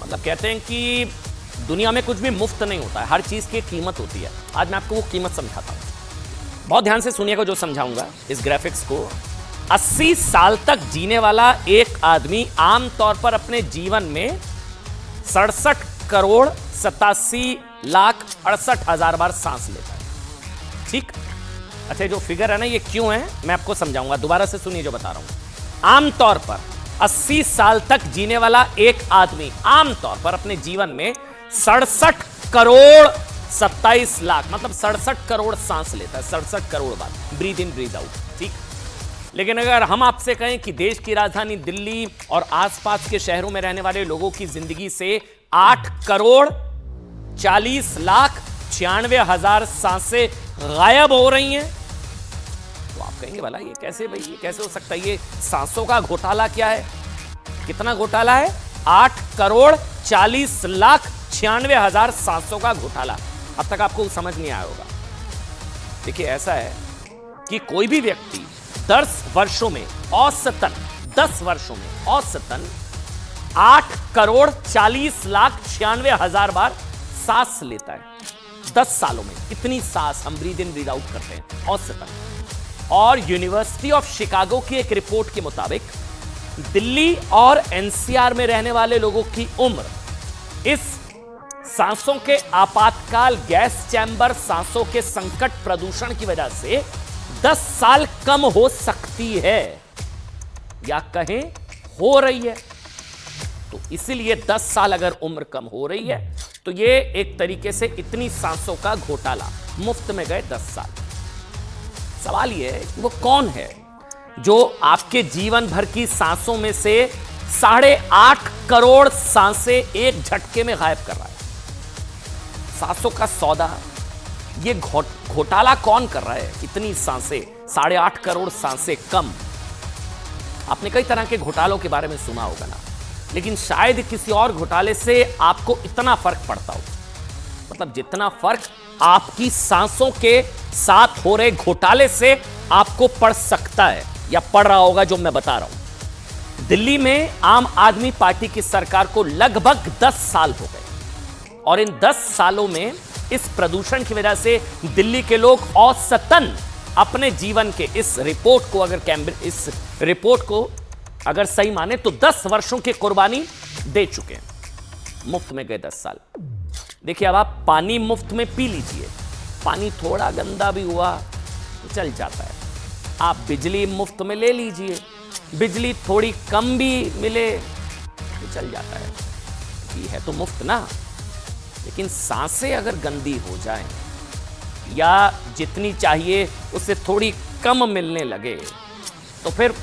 मतलब कहते हैं कि दुनिया में कुछ भी मुफ्त नहीं होता है, हर चीज की कीमत होती है। आज मैं आपको वो कीमत समझाता हूं, बहुत ध्यान से सुनिएगा जो समझाऊंगा इस ग्राफिक्स को। 80 साल तक जीने वाला एक आदमी आमतौर पर अपने जीवन में 67 करोड़ 87 लाख 68 हजार बार सांस लेता है। ठीक, अच्छा जो फिगर है ना ये क्यों है मैं आपको समझाऊंगा, दोबारा से सुनिए जो बता रहा हूं। आमतौर पर 80 साल तक जीने वाला एक आदमी आमतौर पर अपने जीवन में 67 करोड़ 27 लाख मतलब 67 करोड़ सांस लेता है, 67 करोड़ बार, ब्रीद इन ब्रीद आउट। ठीक, लेकिन अगर हम आपसे कहें कि देश की राजधानी दिल्ली और आसपास के शहरों में रहने वाले लोगों की जिंदगी से 8 करोड़ 40 लाख 96 हजार सांसें गायब हो रही हैं, तो आप कहेंगे भला ये कैसे भाई, ये कैसे हो सकता है, ये सांसों का घोटाला क्या है? कितना घोटाला है? 8 करोड़ 40 लाख 96 हजार सांसों का घोटाला। अब तक आपको समझ नहीं आया होगा। देखिए ऐसा है कि कोई भी व्यक्ति 10 वर्षों में औसतन 10 वर्षों में औसतन 8 करोड़ 40 लाख 96 हजार बार सांस लेता है। 10 सालों में इतनी सांस हम ब्रीद इन ब्रीद आउट करते हैं औसतन। और यूनिवर्सिटी ऑफ शिकागो की एक रिपोर्ट के मुताबिक दिल्ली और एनसीआर में रहने वाले लोगों की उम्र इस सांसों के आपातकाल गैस चैम्बर सांसों के संकट प्रदूषण की वजह से 10 साल कम हो सकती है, या कहें हो रही है। तो इसीलिए 10 साल अगर उम्र कम हो रही है तो ये एक तरीके से इतनी सांसों का घोटाला, मुफ्त में गए 10 साल। सवाल ये है कि वो कौन है जो आपके जीवन भर की सांसों में से 8.5 करोड़ सांसें एक झटके में गायब कर रहा है? सांसों का सौदा, ये घोटाला कौन कर रहा है? इतनी सांसें, 8.5 करोड़ सांसें कम। आपने कई तरह के घोटालों के बारे में सुना होगा ना, लेकिन शायद किसी और घोटाले से आपको इतना फर्क पड़ता हो, मतलब जितना फर्क आपकी सांसों के साथ हो रहे घोटाले से आपको पड़ सकता है या पड़ रहा होगा, जो मैं बता रहा हूं। दिल्ली में आम आदमी पार्टी की सरकार को लगभग 10 साल हो गए और इन 10 सालों में इस प्रदूषण की वजह से दिल्ली के लोग औसतन अपने जीवन के इस रिपोर्ट को अगर सही माने तो 10 वर्षों की कुर्बानी दे चुके हैं। मुफ्त में गए 10 साल। देखिए अब आप पानी मुफ्त में पी लीजिए, पानी थोड़ा गंदा भी हुआ तो चल जाता है। आप बिजली मुफ्त में ले लीजिए, बिजली थोड़ी कम भी मिले तो चल जाता है, ये है तो मुफ्त ना। लेकिन सांसें अगर गंदी हो जाएं या जितनी चाहिए उससे थोड़ी कम मिलने लगे तो फिर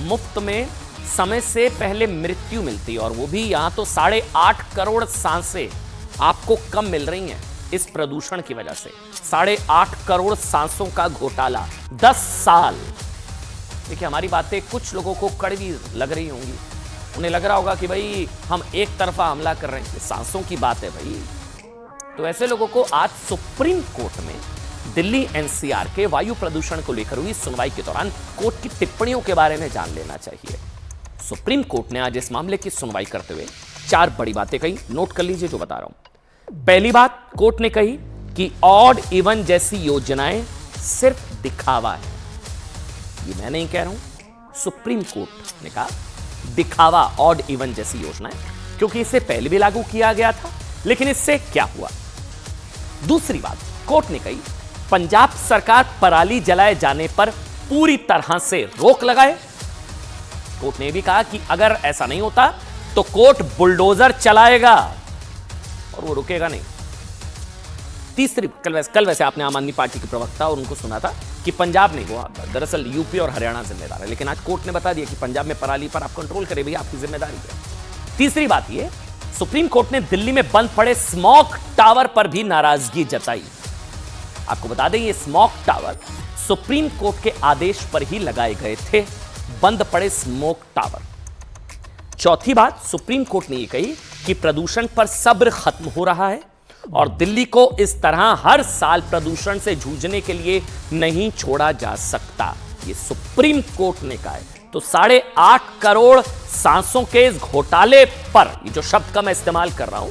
मुफ्त में समय से पहले मृत्यु मिलती है, और वो भी यहां तो 8.5 करोड़ सांसें आपको कम मिल रही हैं इस प्रदूषण की वजह से। 8.5 करोड़ सांसों का घोटाला, 10 साल। देखिए हमारी बातें कुछ लोगों को कड़वी लग रही होंगी, उन्हें लग रहा होगा कि भाई हम एक तरफा हमला कर रहे हैं, सांसों की बात है भाई। तो ऐसे लोगों को आज सुप्रीम कोर्ट में दिल्ली एनसीआर के वायु प्रदूषण को लेकर हुई सुनवाई के दौरान कोर्ट की टिप्पणियों के बारे में जान लेना चाहिए। सुप्रीम कोर्ट ने आज इस मामले की सुनवाई करते हुए 4 बड़ी बातें कही, नोट कर लीजिए जो बता रहा हूं। पहली बात, कोर्ट ने कही कि ऑड इवन जैसी योजनाएं सिर्फ दिखावा है। ये मैं नहीं कह रहा हूं, सुप्रीम कोर्ट ने कहा दिखावा ऑड इवन जैसी योजनाएं, क्योंकि इससे पहले भी लागू किया गया था। लेकिन इससे क्या हुआ? दूसरी बात, कोर्ट ने कही पंजाब सरकार पराली जलाए जाने पर पूरी तरह से रोक लगाए। कोर्ट ने भी कहा कि अगर ऐसा नहीं होता तो कोर्ट बुलडोजर चलाएगा और वो रुकेगा नहीं। तीसरी, कल वैसे आपने आम आदमी पार्टी के प्रवक्ता और उनको सुना था कि पंजाब नहीं, वो दरअसल यूपी और हरियाणा जिम्मेदार है, लेकिन आज कोर्ट ने बता दिया कि पंजाब में पराली पर आप कंट्रोल करें, भैया आपकी जिम्मेदारी है। तीसरी बात ये, सुप्रीम कोर्ट ने दिल्ली में बंद पड़े स्मॉग टावर पर भी नाराजगी जताई। आपको बता दें ये स्मॉग टावर सुप्रीम कोर्ट के आदेश पर ही लगाए गए थे, बंद पड़े स्मॉग टावर। चौथी बात, सुप्रीम कोर्ट ने यह कही कि प्रदूषण पर सब्र खत्म हो रहा है और दिल्ली को इस तरह हर साल प्रदूषण से जूझने के लिए नहीं छोड़ा जा सकता। ये सुप्रीम कोर्ट ने कहा है तो 8.5 करोड़ सांसों के इस घोटाले पर, ये जो शब्द का मैं इस्तेमाल कर रहा हूं,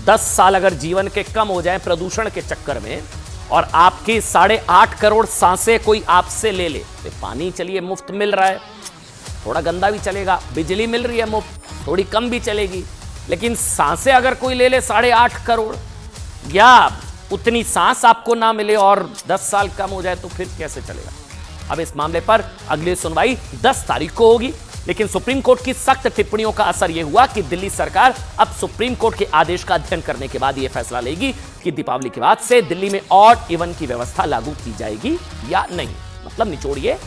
10 साल अगर जीवन के कम हो जाएं प्रदूषण के चक्कर में, और आपकी 8.5 करोड़ सांसें कोई आपसे ले ले, तो पानी चलिए मुफ्त मिल रहा है, थोड़ा गंदा भी चलेगा, बिजली मिल रही है मुफ्त, थोड़ी कम भी चलेगी, लेकिन सांसें अगर कोई ले ले 8.5 करोड़, या उतनी सांस आपको ना मिले और 10 साल कम हो जाए, तो फिर कैसे चलेगा। अब इस मामले पर अगली सुनवाई 10 तारीख को होगी, लेकिन सुप्रीम कोर्ट की सख्त टिप्पणियों का असर यह हुआ कि दिल्ली सरकार अब सुप्रीम कोर्ट के आदेश का अध्ययन करने के बाद यह फैसला लेगी कि दीपावली के बाद से दिल्ली में ऑड इवन की व्यवस्था लागू की जाएगी या नहीं। मतलब निचोड़िए,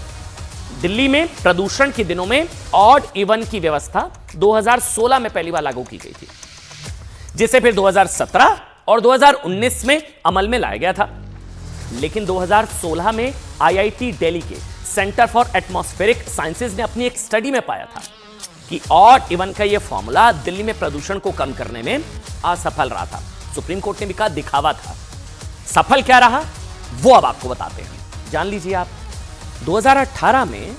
दिल्ली में प्रदूषण के दिनों में ऑड इवन की व्यवस्था 2016 में पहली बार लागू की गई थी, जिसे फिर 2017 और 2019 में अमल में लाया गया था। लेकिन 2016 में आईआईटी दिल्ली के सेंटर फॉर एटमॉस्फेरिक साइंसेज ने अपनी एक स्टडी में पाया था कि ऑड इवन का यह फॉर्मूला दिल्ली में प्रदूषण को कम करने में असफल रहा था। सुप्रीम कोर्ट ने भी कहा दिखावा था। सफल क्या रहा वो अब आपको बताते हैं, जान लीजिए आप। 2018 में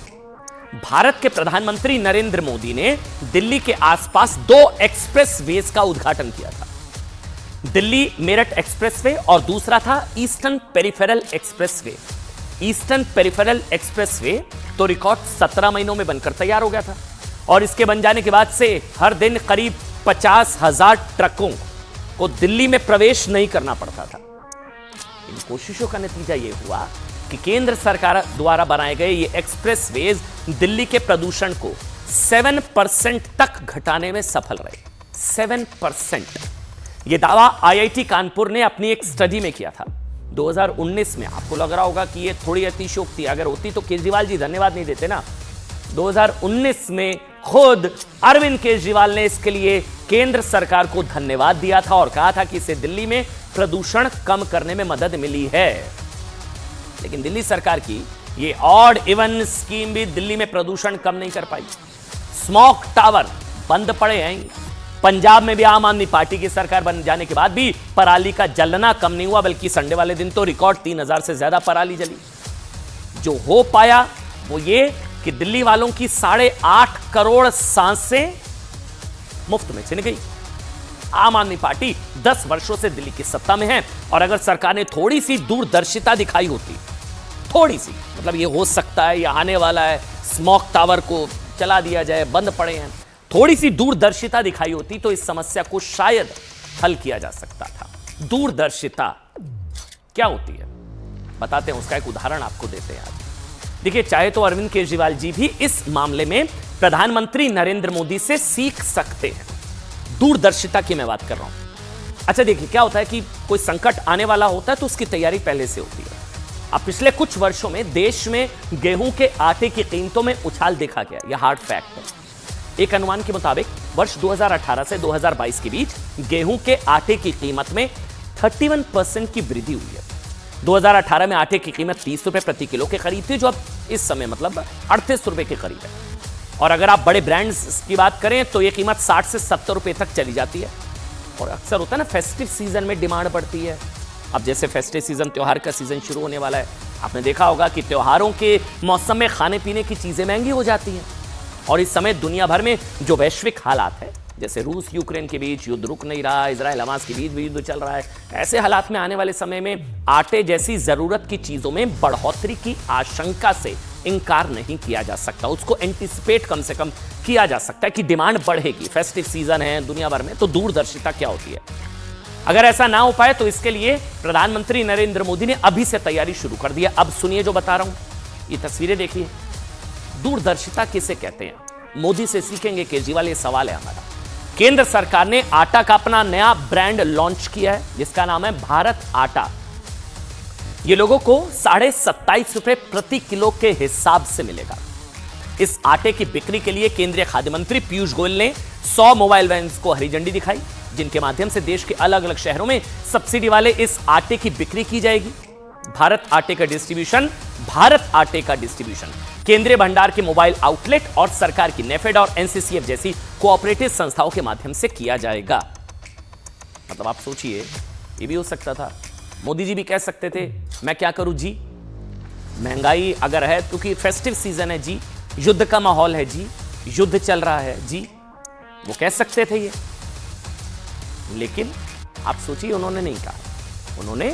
भारत के प्रधानमंत्री नरेंद्र मोदी ने दिल्ली के आसपास 2 एक्सप्रेस वेज का उद्घाटन किया था, दिल्ली मेरठ एक्सप्रेसवे और दूसरा था eastern peripheral expressway. Eastern peripheral expressway तो रिकॉर्ड 17 महीनों में बनकर तैयार हो गया था, और इसके बन जाने के बाद से हर दिन करीब 50,000 ट्रकों को दिल्ली में प्रवेश नहीं करना पड़ता था। इन कोशिशों का नतीजा यह हुआ कि केंद्र सरकार द्वारा बनाए गए ये एक्सप्रेसवेज दिल्ली के प्रदूषण को 7% तक घटाने में सफल रहे। 7%। यह दावा आईआईटी कानपुर ने अपनी एक स्टडी में किया था 2019 में। आपको लग रहा होगा कि यह थोड़ी अतिशयोक्ति अगर होती तो केजरीवाल जी धन्यवाद नहीं देते ना। 2019 में खुद अरविंद केजरीवाल ने इसके लिए केंद्र सरकार को धन्यवाद दिया था और कहा था कि इससे दिल्ली में प्रदूषण कम करने में मदद मिली है। लेकिन दिल्ली सरकार की यह ऑड इवन स्कीम भी दिल्ली में प्रदूषण कम नहीं कर पाई। स्मोक टावर बंद पड़े हैं। पंजाब में भी आम आदमी पार्टी की सरकार बन जाने के बाद भी पराली का जलना कम नहीं हुआ, बल्कि संडे वाले दिन तो रिकॉर्ड 3,000 से ज्यादा पराली जली। जो हो पाया वो ये कि दिल्ली वालों की 8.5 करोड़ सांसें मुफ्त में छिन गई। आम आदमी पार्टी 10 वर्षों से दिल्ली की सत्ता में है, और अगर सरकार ने थोड़ी सी दूरदर्शिता दिखाई होती, थोड़ी सी, मतलब ये हो सकता है, ये आने वाला है, स्मोक टावर को चला दिया जाए, बंद पड़े हैं, थोड़ी सी दूरदर्शिता दिखाई होती तो इस समस्या को शायद हल किया जा सकता था। दूरदर्शिता क्या होती है बताते हैं, उसका एक उदाहरण आपको देते हैं आज। देखिए, चाहे तो अरविंद केजरीवाल जी भी इस मामले में प्रधानमंत्री नरेंद्र मोदी से सीख सकते हैं। दूरदर्शिता की मैं बात कर रहा हूं। अच्छा देखिए, क्या होता है कि कोई संकट आने वाला होता है तो उसकी तैयारी पहले से होती है। अब पिछले कुछ वर्षों में देश में गेहूं के आटे की कीमतों में उछाल देखा गया, यह हार्ड फैक्ट है। एक अनुमान के मुताबिक वर्ष 2018 से 2022 के बीच गेहूं के आटे की कीमत में 31% की वृद्धि हुई है। 2018 में आटे की कीमत 30 रुपए प्रति किलो के करीब थी, जो अब इस समय मतलब 38 रुपए के करीब है। और अगर आप बड़े ब्रांड्स की बात करें तो यह कीमत 60 से 70 रुपए तक चली जाती है। और अक्सर होता है ना, फेस्टिव सीजन में डिमांड बढ़ती है। अब जैसे फेस्टिव सीजन, त्योहार का सीजन शुरू होने वाला है, आपने देखा होगा कि त्योहारों के मौसम में खाने पीने की चीजें महंगी हो जाती हैं। और इस समय दुनिया भर में जो वैश्विक हालात है, जैसे रूस यूक्रेन के बीच युद्ध रुक नहीं रहा, इजराइल हमास के बीच भी युद्ध चल रहा है, ऐसे हालात में आने वाले समय में आटे जैसी जरूरत की चीजों में बढ़ोतरी की आशंका से इनकार नहीं किया जा सकता। उसको एंटिसिपेट कम से कम किया जा सकता है कि डिमांड बढ़ेगी। फेस्टिव सीजन है दुनिया भर में, तो दूरदर्शिता क्या होती है। अगर ऐसा ना हो पाए तो इसके लिए प्रधानमंत्री नरेंद्र मोदी ने अभी से तैयारी शुरू कर दी है। अब सुनिए जो बता रहा हूं, ये तस्वीरें देखिए। दूरदर्शिता किसे कहते हैं, मोदी से सीखेंगे केजरीवाल, ये सवाल है हमारा। केंद्र सरकार ने आटा का अपना नया ब्रांड लॉन्च किया है, जिसका नाम है भारत आटा। ये लोगों को 27.5 रुपए प्रति किलो के हिसाब से मिलेगा। इस आटे की बिक्री के लिए केंद्रीय खाद्य मंत्री पीयूष गोयल ने 100 मोबाइल वैन को हरी झंडी दिखाई, जिनके माध्यम से देश के अलग अलग शहरों में सब्सिडी वाले इस आटे की बिक्री की जाएगी। भारत आटे का डिस्ट्रीब्यूशन केंद्रीय भंडार के मोबाइल आउटलेट और सरकार की नेफेड और एनसीसीएफ जैसी कोऑपरेटिव संस्थाओं के माध्यम से किया जाएगा। मतलब आप सोचिए, ये भी हो सकता था, मोदी जी भी कह सकते थे मैं क्या करूं जी, महंगाई अगर है, क्योंकि फेस्टिव सीजन है जी, युद्ध का माहौल है जी, युद्ध चल रहा है जी, वो कह सकते थे ये। लेकिन आप सोचिए, उन्होंने नहीं कहा। उन्होंने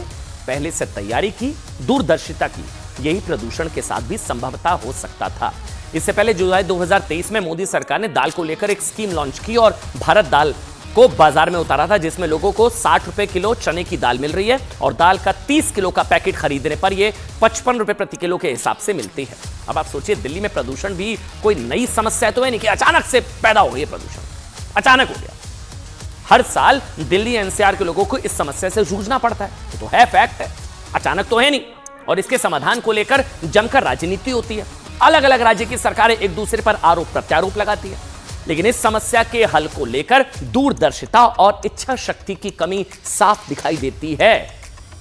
पहले से तैयारी की, दूरदर्शिता की। यही प्रदूषण के साथ भी संभवतः हो सकता था। इससे पहले जुलाई 2023 में मोदी सरकार ने दाल को लेकर एक स्कीम लॉन्च की और भारत दाल को बाजार में उतारा था, जिसमें लोगों को 60 रुपए किलो चने की दाल मिल रही है और दाल का 30 किलो का पैकेट खरीदने पर यह 55 रुपए प्रति किलो के हिसाब से मिलती है। अब आप सोचिए, दिल्ली में प्रदूषण भी कोई नई समस्या तो है नहीं कि अचानक से पैदा हो गई प्रदूषण, अचानक हो गया। हर साल दिल्ली एनसीआर के लोगों को इस समस्या से जूझना पड़ता है, तो है, फैक्ट है, अचानक तो है नहीं। और इसके समाधान को लेकर जमकर राजनीति होती है। अलग अलग राज्य की सरकारें एक दूसरे पर आरोप प्रत्यारोप लगाती है, लेकिन इस समस्या के हल को लेकर दूरदर्शिता और इच्छा शक्ति की कमी साफ दिखाई देती है।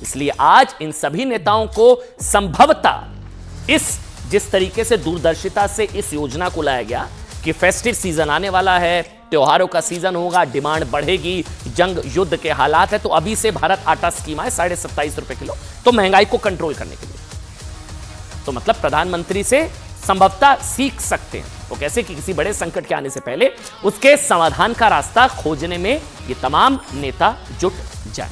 इसलिए आज इन सभी नेताओं को संभवतः जिस तरीके से दूरदर्शिता से इस योजना को लाया गया कि फेस्टिव सीजन आने वाला है, त्योहारों का सीजन होगा, डिमांड बढ़ेगी, जंग युद्ध के हालात है, तो अभी से भारत आटा स्कीम है 27.5 रुपए किलो, तो महंगाई को कंट्रोल करने के लिए। तो मतलब प्रधानमंत्री से संभवतः सीख सकते हैं वो कैसे कि किसी बड़े संकट के आने से पहले उसके समाधान का रास्ता खोजने में ये तमाम नेता जुट जाए।